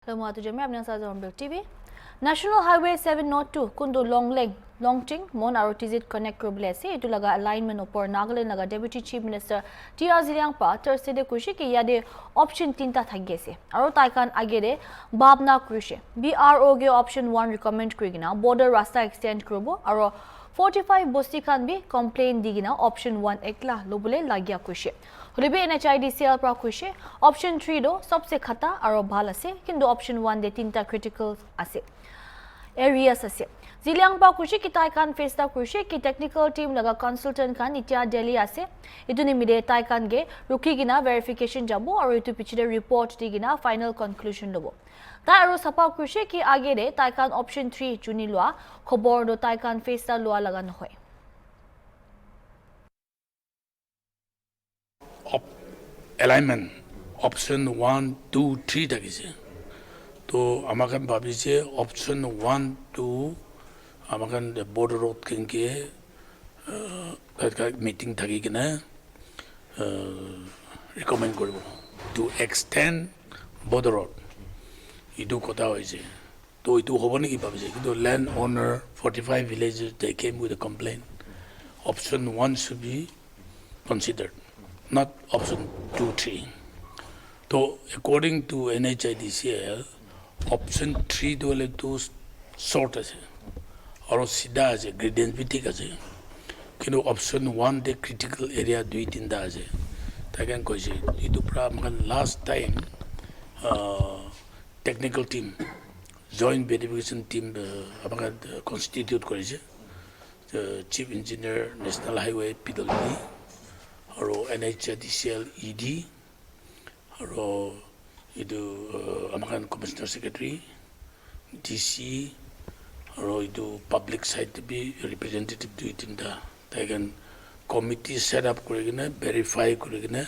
Lematu jami apna sa Zonbek TV. National Highway 702 kundu Longting Mon aro TZ connect koribole ase etu laga alignment opor Nagaland laga Deputy Chief Minister TR Ziliangpa Thursday de kushi ki yade option 3 ta thagi ase aro taikan agere bhabna kurishe BRO ge option 1 recommend kurigina border rasta extend koribo aro 45 bosti khan bi complain digina option 1 ekla lobole lagya kurishe holibe NHIDCL pra kurishe option 3 do sabse khata aro bhal ase kintu option 1 de 3 ta critical ase areas ase Ziliangpa kushi ki tai khan face ta kushi ki technical team laga consultant khan itia Delhi ase itu ni mide tai khan ge ruki gina verification jabo aru itu pichide report di gina final conclusion lobo ta aru sapa kushi ki age de tai khan option 3 chuni lua khobor do tai khan face ta lua laga nohoy alignment option 1 2 3 takise to amakan bhabise option 1 2 amakan border road kenke meeting thaki kina recommend koribo to extend border road idu kotha hoise to itu hobone ki bhabise kintu land owner 45 villages they came with a complaint option 1 should be considered not option 2 3 so according to NHIDCL option 3 dole to short ase और सीधा আছে gradient भी ठीक আছে কিন্তু option 1 দে critical area 2 3 টা আছে তাকেন কইছে ইদু প্রা মানে last time technical team joint verification team আমাকে কনস্টিটিউট করেছে chief engineer national highway PWD আর NHIDCL ইডি আর ইদু আমাকে commissioner secretary DC or do public side to be representative do it in the they can committee set up korigina verify korigina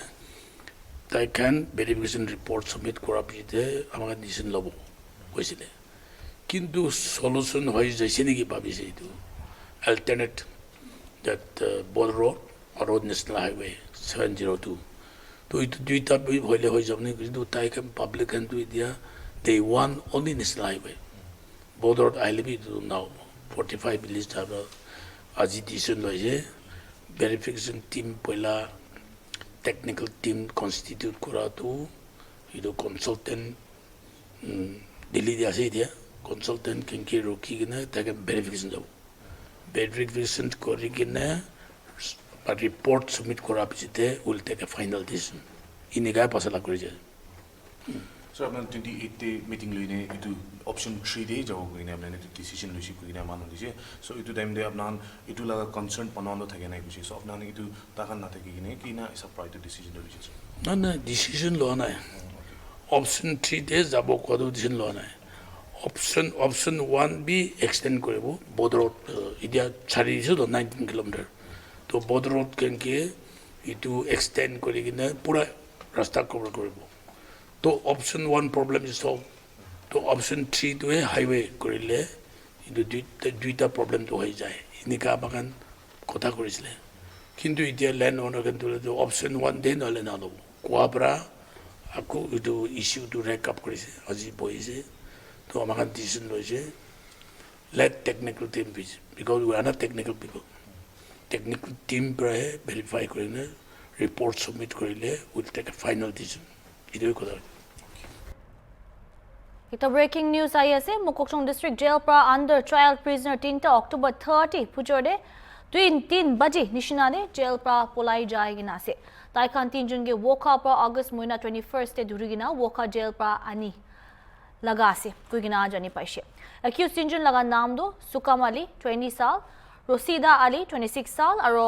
they can verification report submit korapite amaga decision lobo koisile kintu solution hoy jaise ni ki babise itu alternate that border road or road national highway 702 to itu duita bi hoile hoy jamni kintu tai can public and do dia they want only national highway border road I live to now 45 village have agitation loje verification team poila technical team constitute kora to ido consultant Delhi ase dia consultant kenki roki gina ta verification jabo verification kori gina but report submit kora pichite will take a final decision iniga pasala kori je So apna 28 day meeting loine itu option 3 day jabo koine apna decision loisi koine manu dise so itu time de apna itu laga concern panondo thake nai kuchi so apna itu takan na thake kine kina is a prior decision loisi na decision lo na option 3 day jabo kodo decision lo na option 1 be extend koribo border road idia chari isu to 19 km to border road kenke itu extend kori kina pura rasta cover koribo to option 1 problem is solved to option 3 to highway korile idu duita problem to hoy jay inika bagan kotha korisle kintu itia land owner kan to option 1 de nole na lobo kwabra aku idu issue to rack up korise aji boise to amakan decision loise let technical team be because we are not technical people technical team verify korine report submit korile will take a final decision idu kotha Ito breaking news ayase Mokokchung district jail pra under trial prisoner 3 October 30 pujode 3 baje nishinane jail pra polai jaigina ase tai khan 3 jun ge woka pra August moina 21st te durigina woka jail pra ani laga ase kuigina jani paise accused 3 jun laga naam do Sukam Ali 20 saal Rosida Ali 26 saal aro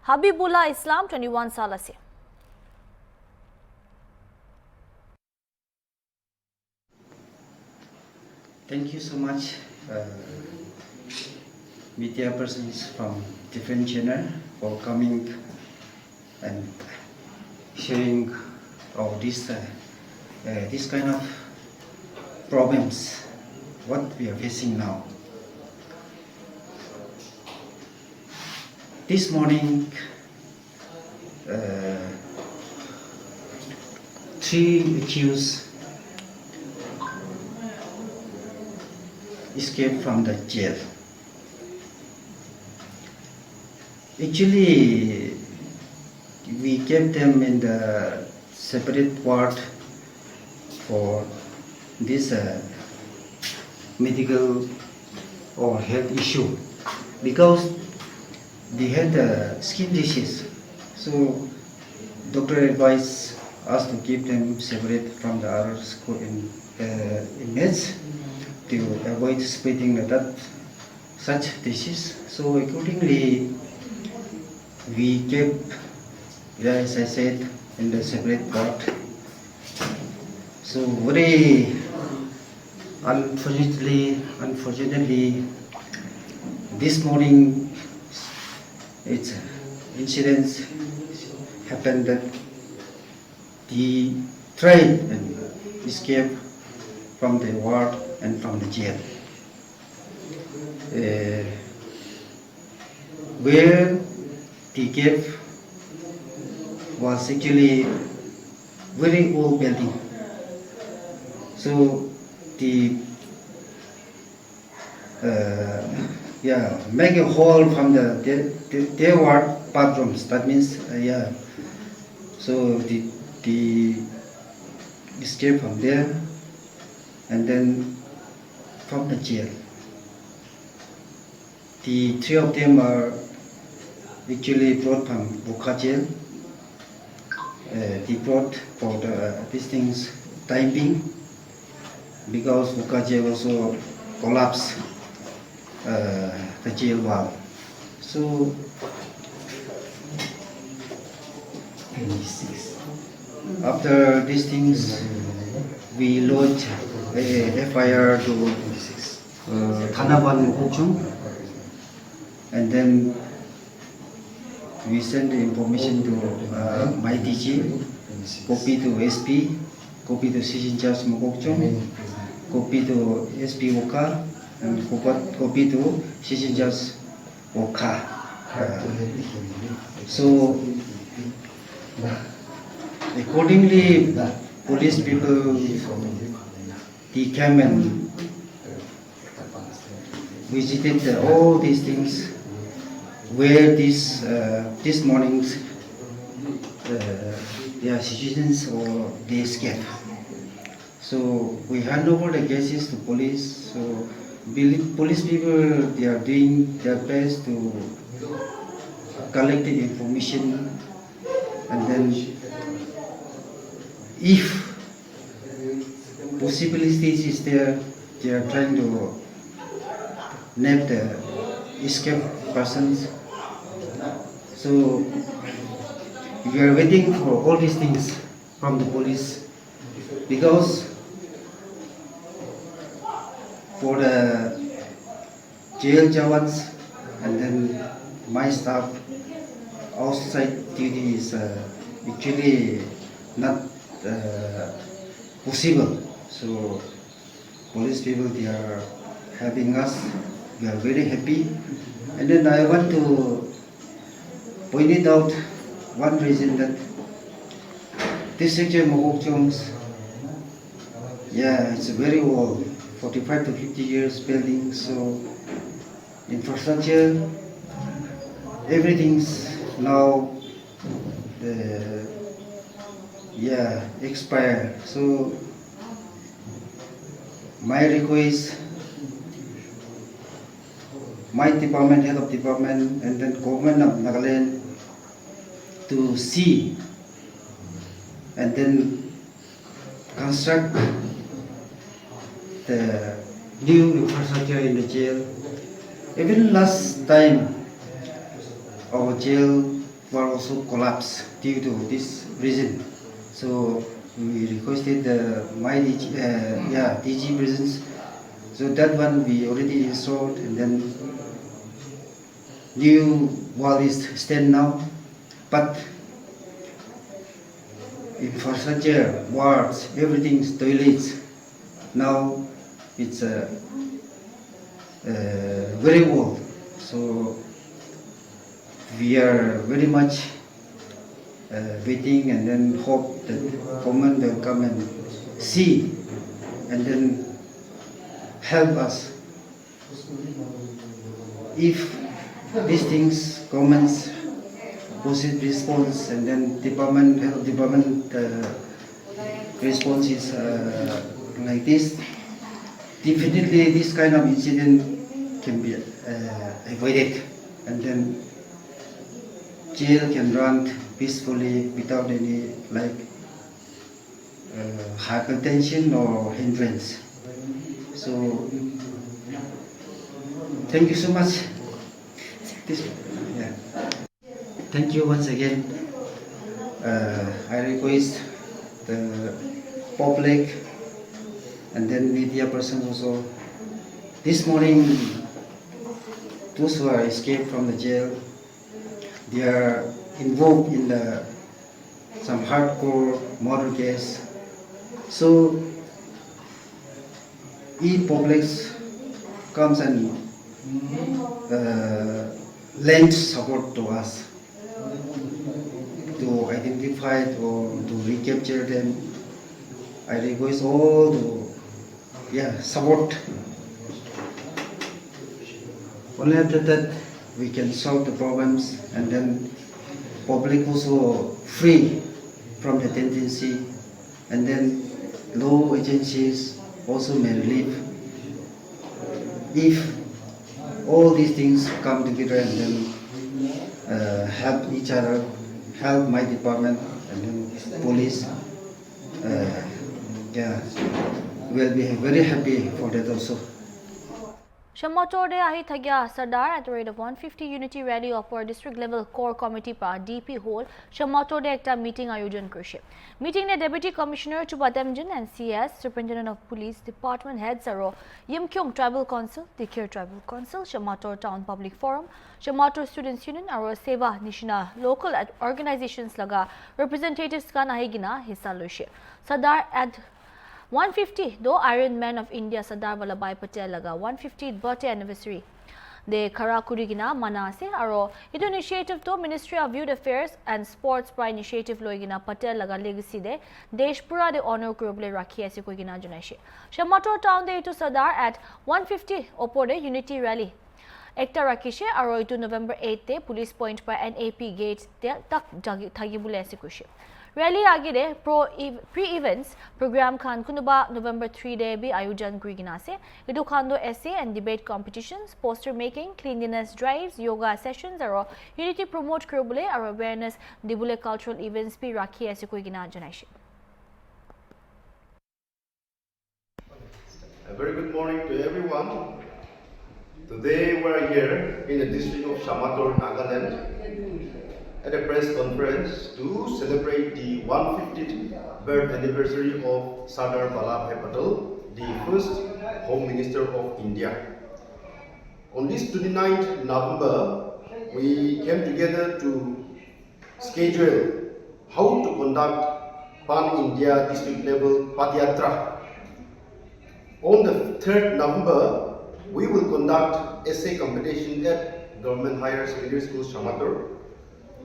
Habibullah Islam 21 saal ase Thank you so much, media persons from different channel for coming and sharing all this kind of problems what we are facing now. This morning, 3 accused escaped from the jail. Actually, we kept them in the separate ward for this medical or health issue because they had skin disease. So doctor advised us to keep them separate from the other inmates to avoid spreading that such disease. So accordingly, we kept, as I said, in the separate ward. So very unfortunately, this morning, it's incidents happened that he tried and escaped from the ward and from the jail. Where the cave was actually very old building. So the make a hole from their ward bathrooms. That means So the escape from there, and then from the jail. The three of them are actually brought from Bukha jail. They brought for these things time being because Bukha jail also collapsed the jail wall. So after these things, we lodged a FIR to Thanaban Mokokchung, and then we sent the information to my DG, copy to SP, copy to Session Judge Mokokchung, copy to SP Woka, and copy to Session Judge Woka. So accordingly, police people, they came and visited all these things where this morning's citizens or they escape. So we hand over the cases to police. So police people, they are doing their best to collect the information, and then if possibilities is there, they are trying to nab the escaped persons. So we are waiting for all these things from the police because for the jail jawans and then my staff outside duty is actually not possible. So police people, they are having us. We are very happy. And then I want to point it out one reason that this section Mokokchung's, it's very old, 45 to 50 years building. So infrastructure, everything's now expired. So my request, my department, head of department, and then government of Nagaland to see and then construct the new infrastructure in the jail. Even last time, our jail were also collapsed due to this reason. So we requested my DG prisons. So that one we already installed, and then new wall is stand now. But infrastructure, wards, everything's toilets. Now it's very old. So we are very much waiting and then hope that government will come and see and then help us if these things, government's positive response and then health department response is like this, definitely this kind of incident can be avoided, and then jail can run peacefully without any hypertension or hindrance. So thank you so much. Yeah. Thank you once again. I request the public and then media persons also. This morning, those who are escaped from the jail, they are involved in some hardcore murder case. So, if public comes and lend support to us to identify or to recapture them, I request all to support. Only after that we can solve the problems, and then public also free from the tendency, and then law agencies also may relieve. If all these things come together and then help each other, help my department and then police, we'll be very happy for that also. Shamator de ahi thagya Sardar at the rate of 150 unity rally of our district level core committee pa DP hall Shamator de ekta meeting ayojan kurshe. Meeting ne deputy commissioner Chubatemjin and CS superintendent of police department heads aro Yimkyong tribal council, Dikir tribal council, Shamator town public forum, Shamator students union aro Seva Nishina local organizations laga representatives kan ahigina hissa loishe. Sardar at 150 though Iron Man of India Sardar Vallabhbhai Patel laga 150th birthday anniversary de khara kurigina manase aro itu initiative to Ministry of Youth Affairs and Sports pra initiative loigina Patel laga legacy de desh pura de honor kurobole rakhi ase koigina junaise. Shamator town de itu Sardar at 150 opode unity rally ekta rakhishe aro itu November 8 te police point pa NAP gate te tak thagibule ase kuishe. Rally agire pre-events program khan kunuba November 3 day bi ayojan kurigina ase. Idu khan do essay and debate competitions, poster making, cleanliness drives, yoga sessions aro unity promote kuribole aro awareness dibule cultural events bi rakhi ase koigina janaise. A very good morning to everyone. Today we are here in the district of Shamator, Nagaland, at a press conference to celebrate the 150th birth anniversary of Sardar Vallabhbhai Patel, the first Home Minister of India. On this 29th November, we came together to schedule how to conduct Pan-India district level Padayatra. On the 3rd November, we will conduct essay competition at Government Higher Secondary School, Shamator.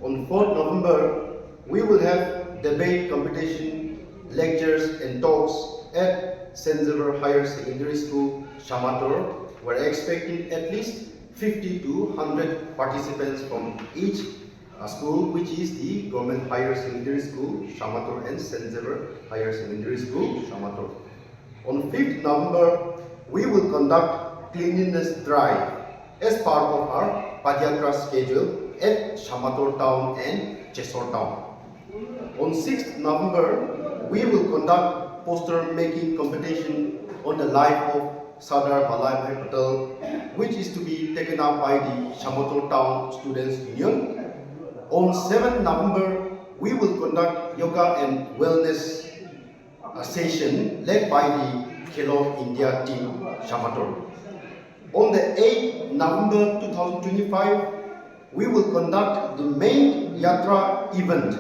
On 4th November, we will have debate competition, lectures and talks at St. Xavier Higher Secondary School, Shamator. We're expecting at least 50 to 100 participants from each school, which is the Government Higher Secondary School, Shamator, and St. Xavier Higher Secondary School, Shamator. On 5th November, we will conduct cleanliness drive as part of our Padayatra schedule at Shamator town and Chesor town. On 6th November, we will conduct poster making competition on the life of Sardar Vallabhbhai Patel, which is to be taken up by the Shamator town students union. On 7th November, we will conduct yoga and wellness session led by the Khelo India team Shamator. On the 8th November 2025, we will conduct the main Yatra event,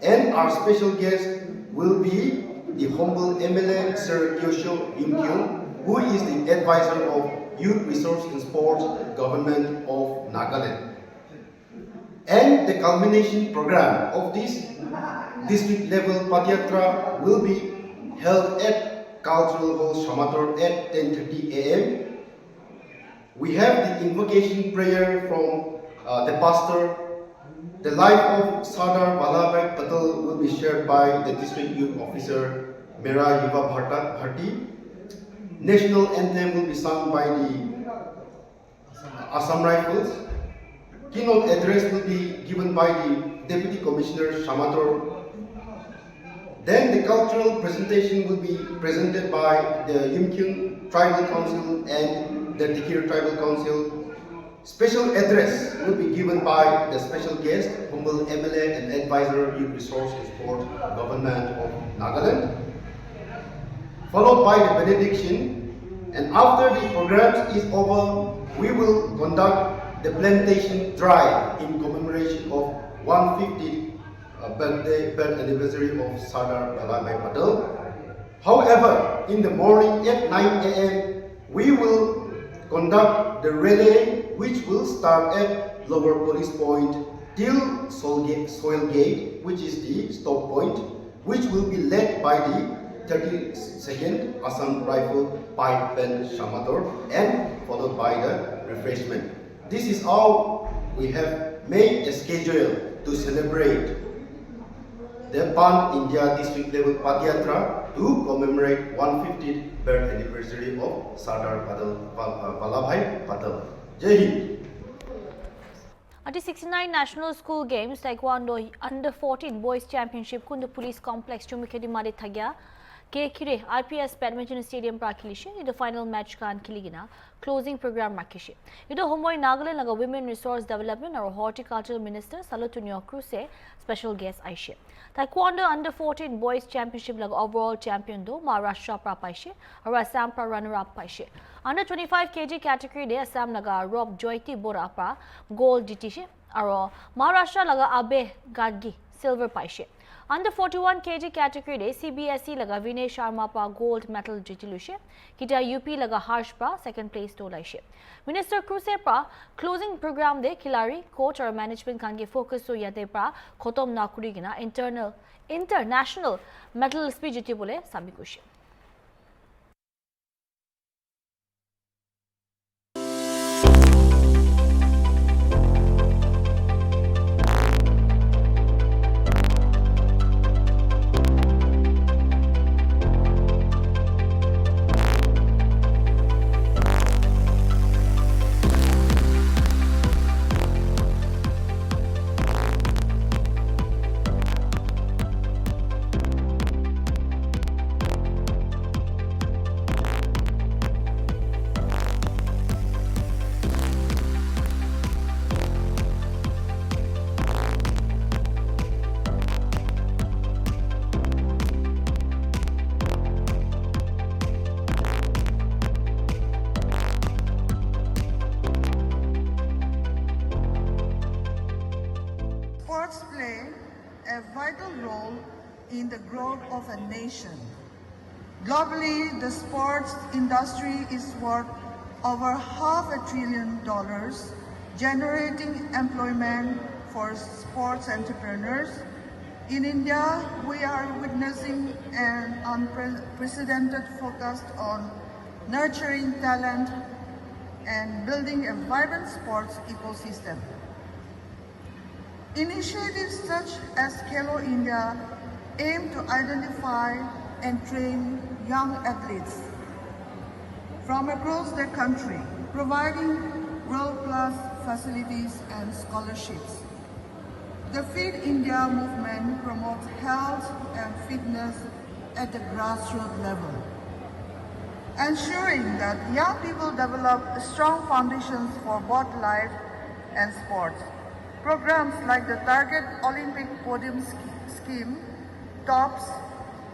and our special guest will be the humble MLA Sir Kyosho Yimkyong, who is the advisor of Youth Resource and Sports Government of Nagaland. And the culmination program of this district level Padayatra will be held at Cultural Hall Shamator at 10:30 AM. We have the invocation prayer from the pastor. The life of Sardar Vallabhbhai Patel will be shared by the district youth officer Mera Yuva Bharti. National anthem will be sung by the Assam Rifles. Keynote address will be given by the Deputy Commissioner Shamator. Then the cultural presentation will be presented by the Yumkyung Tribal Council and the Dikir Tribal Council. Special address will be given by the special guest, humble MLA and advisor, Youth Resource and Sport, Government of Nagaland. Followed by the benediction, and after the program is over, we will conduct the plantation drive in commemoration of 150th birth anniversary of Sardar Vallabhbhai Patel. However, in the morning at 9 a.m., we will conduct the relay, which will start at Lower Police Point till Soil Gate, which is the stop point, which will be led by the 32nd Assam Rifle Pipe Band Shamator and followed by the refreshment. This is how we have made a schedule to celebrate the Pan India District Level Padayatra to commemorate 150th birth anniversary of Sardar Vallabhbhai Patel. Jai Hind. At the 69 National School Games, Taekwondo Under 14 Boys Championship Kundu Police Complex Chumikedi Mari Thagya Kekire IPS Badminton Stadium Prakilishe, the final match kan Kiligina, closing program Makishe. Ido Homoy Nagaland Naga Women Resource Development or Horticultural Minister Salutunio Kruse, special guest Aishe. Taekwondo Under 14 Boys Championship Laga overall champion do Maharashtra Prapaishe, or Assam Pra runner-up Paishe. Under 25 kg category de Assam Naga Rob Joyti Borapa, gold Ditishe, or Maharashtra Laga Abe Gadgi, silver Paishe. Under 41 kg category de CBSE laga Vinay Sharma pa gold medal jitilushe. Kita UP laga Harsh pa second place tolaishe. Minister Kruse pa closing program de khilari coach or management kange focus so yate pa khotom na kurigina international medal speed jiti bole sabikushe. Sports play a vital role in the growth of a nation. Globally, the sports industry is worth over $500 billion, generating employment for sports entrepreneurs. In India, we are witnessing an unprecedented focus on nurturing talent and building a vibrant sports ecosystem. Initiatives such as Khelo India aim to identify and train young athletes from across the country, providing world-class facilities and scholarships. The Fit India movement promotes health and fitness at the grassroots level, ensuring that young people develop strong foundations for both life and sports. Programs like the Target Olympic Podium Scheme, TOPS,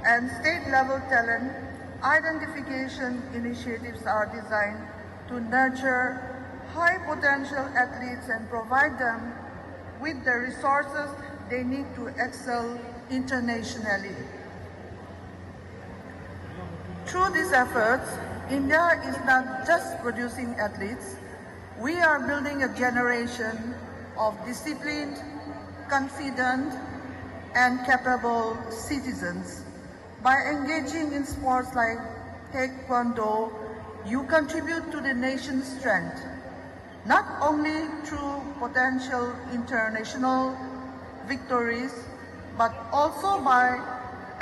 and state-level talent identification initiatives are designed to nurture high-potential athletes and provide them with the resources they need to excel internationally. Through these efforts, India is not just producing athletes, we are building a generation of disciplined, confident, and capable citizens by engaging in sports like Taekwondo, you contribute to the nation's strength, not only through potential international victories, but also by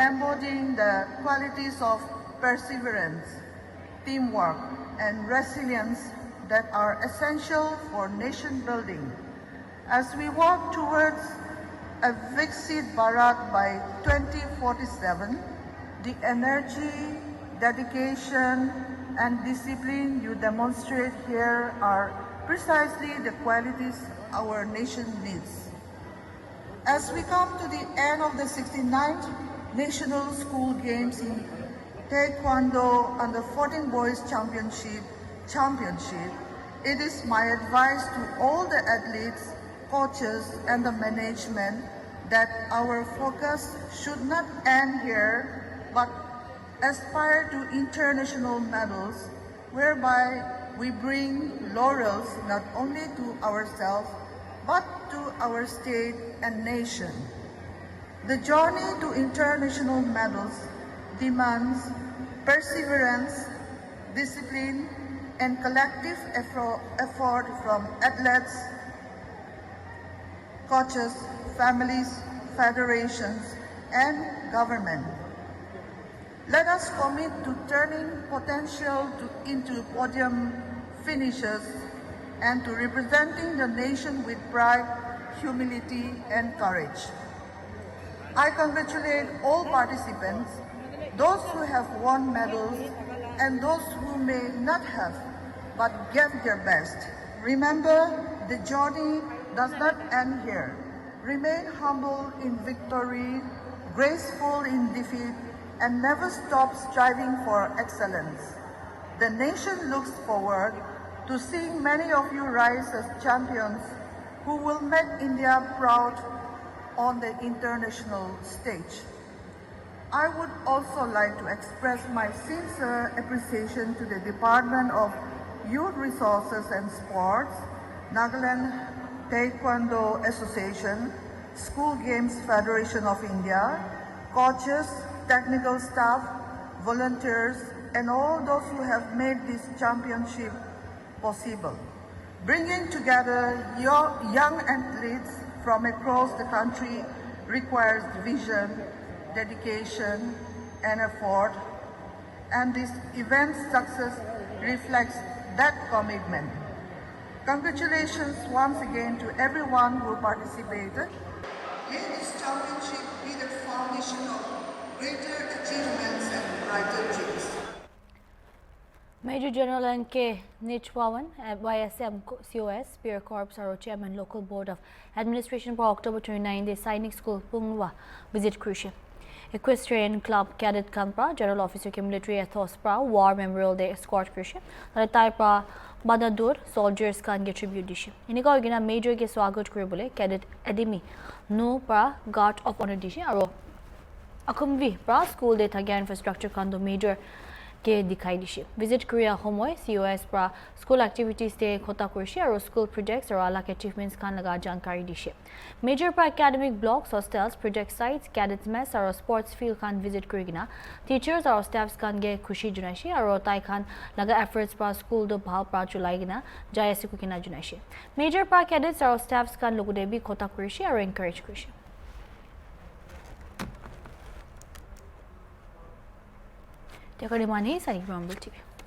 embodying the qualities of perseverance, teamwork, and resilience that are essential for nation building. As we work towards a Viksit Bharat by 2047, the energy, dedication, and discipline you demonstrate here are precisely the qualities our nation needs. As we come to the end of the 69th National School Games in Taekwondo Under 14 Boys Championship, it is my advice to all the athletes, coaches, and the management that our focus should not end here, but aspire to international medals, whereby we bring laurels not only to ourselves, but to our state and nation. The journey to international medals demands perseverance, discipline, and collective effort from athletes, coaches, families, federations, and government. Let us commit to turning potential into podium finishes and to representing the nation with pride, humility, and courage. I congratulate all participants, those who have won medals and those who may not have, but gave their best. Remember, the journey does not end here. Remain humble in victory, graceful in defeat, and never stop striving for excellence. The nation looks forward to seeing many of you rise as champions who will make India proud on the international stage. I would also like to express my sincere appreciation to the Department of Youth Resources and Sports, Nagaland Taekwondo Association, School Games Federation of India, coaches, technical staff, volunteers, and all those who have made this championship possible. Bringing together your young athletes from across the country requires vision, dedication, and effort, and this event's success reflects that commitment. Congratulations once again to everyone who participated. May this championship be the foundation of greater achievements and brighter dreams. Major General N.K. Nichwawan, YSM COS, Spear Corps, our Chairman, Local Board of Administration for October 29, the Sainik School, Pungwa, visit Crucial. Equestrian Club Cadet Kanpra, General Officer के Military Ethos Pra, War Memorial Day Escort Crucial, Tai Pra, Badadur, Soldiers Kan get tribute dish. Inika organa Major के स्वागत करे बोले Cadet Academy, No Pra, Guard of Honor dish, aro Akumvi Pra, School Day Thagya Infrastructure Kando Major के दिखाई दिशे visit करिया होमोय COS pra school activities ते खोता करशे और स्कूल प्रोजेक्ट्स और अलग अचीवमेंट्स खान लगा जानकारी दिशे major pra academic blocks hostels project sites cadets mess और स्पोर्ट्स फील्ड खान विजिट करिगिना टीचर्स और स्टाफ्स खान गे खुशी जुनाइशे और ताई खान लगा एफर्ट्स pra स्कूल दो भाव pra जुलाइगिना जायसे कुकिना जुनाइशे मेजर pra कैडेट्स और स्टाफ्स खान लोगो दे भी खोता करशे और encourage करशे Tekrar imani Sainik TV.